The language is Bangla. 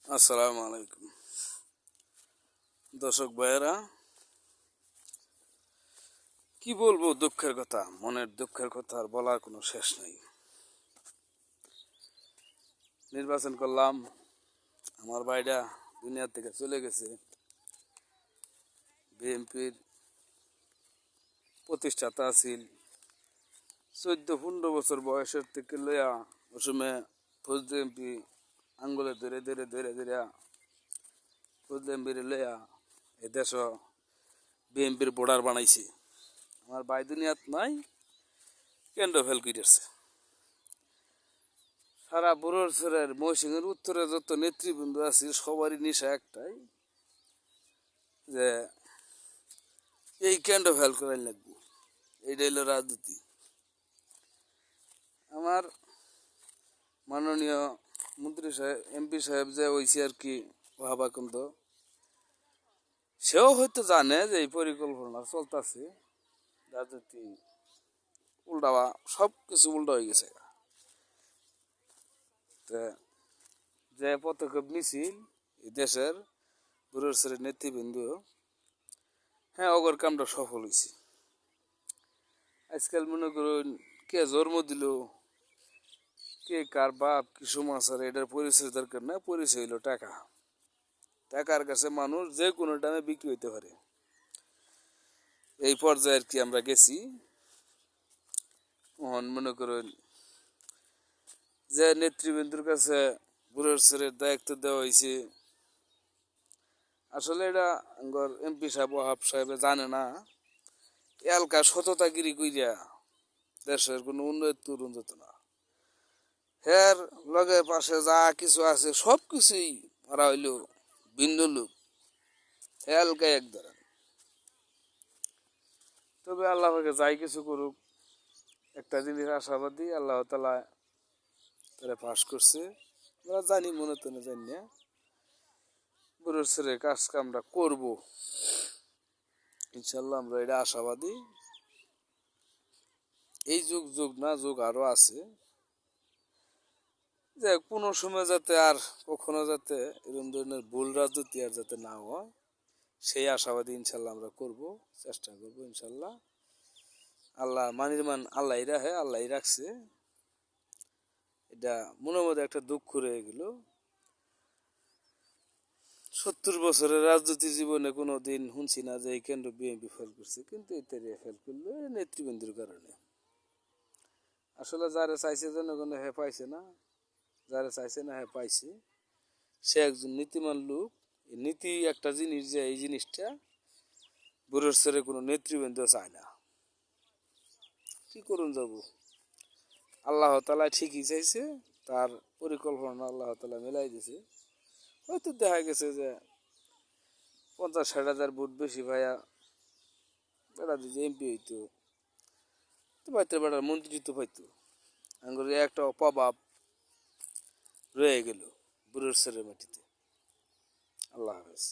আসসালামু আলাইকুম দর্শক ভাইয়েরা, কি বলবো? দুঃখের কথা, মনের দুঃখের কথা আর বলার কোনো শেষ নাই। নির্বাচন করলাম, আমার ভাইরা দুনিয়া থেকে চলে গেছে। বিএনপির প্রতিষ্ঠাতা আছিল 14-15 বছর বয়সের থেকে লইয়া ওই সময় ফজলে এমপি আঙ্গুলে ধরে ধরে ধরে ধরে ফজলে এমপির লইয়া এ দেশ বিএনপির বোর্ডার বানাইছে। আমার ভাই দুনিয়াত নাই, কেন্দ্র ফেল করেছে। সারা বুড়োর ময়সিংহের উত্তরে যত নেতৃবৃন্দ আছে সবারই নেশা একটাই, যে এই কেন্দ্র ফেল করাই লাগবে। এইটা হলো রাজনীতি। আমার মাননীয় মন্ত্রী সাহেব, এমপি সাহেব যে হয়েছে আর কি, ওহাবাকুন্দ, সেও হয়তো জানে যে এই পরিকল্পনা চলতেছে। রাজনীতি উল্টাওয়া, সব কিছু উল্টা হয়ে গেছে। যে পদক্ষেপ নিছিল এই দেশের বুড়োর নেতৃবৃন্দ, হ্যাঁ, অগর কামটা সফল হয়েছে। আজকাল মনে করুন, কে জন্ম দিল, কে কার বাপ, কি সমাচার, এটার পরিচয় দরকার না। পরিচয় হইল টাকা। টাকার কাছে মানুষ যে কোনো দামে বিক্রি হইতে পারে। এই পর্যায়ে আর কি আমরা গেছি। মনে করুন, যে নেতৃবৃন্দর কাছে বুড়োর দায়িত্ব দেওয়া হয়েছে, আসলে এটা এমপি সাহেব, ওহাব সাহেব জানে না। এলাকা সততাগিরি কইরা দেশের কোনো উন্নয়ন করুন যেত না। হের লগে পাশে যা কিছু আছে সব কিছুই মারা হইল ভিন্ন লোক। এলাকায় এক ধরেন। তবে আল্লাহ যাই কিছু করুক, একটা জিনিস আশাবাদী, আল্লাহ তালা তারা পাশ করছে। আমরা জানি, মনে তো জানি না, বুড়োর ছেড়ে কাজ কামটা করবো ইনশাল্লাহ। আমরা এটা আশাবাদী। এই যুগ যুগ না, যুগ আরো আছে, যে কোনো সময় যাতে আর কখনো যাতে এরকম ধরনের ভুল রাজনীতি আর যাতে না হয়, সেই আশাবাদী ইনশাল্লাহ আমরা করব, চেষ্টা করব ইনশাল্লাহ। আল্লাহ মান আল্লাহ রাখে, আল্লাহ রাখছে। এটা মনের মধ্যে একটা দুঃখ রয়ে গেল। 70 বছরের রাজনীতি জীবনে কোনো দিন শুনছি না যে এই কেন্দ্র বিএনপি ফেল করছে, কিন্তু এটা ফেল করলো নেতৃবৃন্দের কারণে। আসলে যারা চাইছে জনগণে হে পাইছে না, যারা চাইছে না হে পাইছে। সে একজন নীতিমান লোক। নীতি একটা জিনিস, যে এই জিনিসটা বুড়োর ছেড়ে কোনো নেতৃবৃন্দ চায় না। কি করুন যাব, আল্লাহ তালা ঠিকই চাইছে, তার পরিকল্পনা আল্লাহ তালা মেলাই দিছে। হয়তো দেখা গেছে যে 50-60 হাজার ভোট বেশি ভাইয়া বেড়া দিছে এমপি হইতো, তো পাইতে বেড়ার মন্ত্রী তো পাইতো। আঙ্গুর একটা অপভাব রয়ে গেল বুড়োর ছেড়ে মাটিতে। আল্লাহ হাফেজ।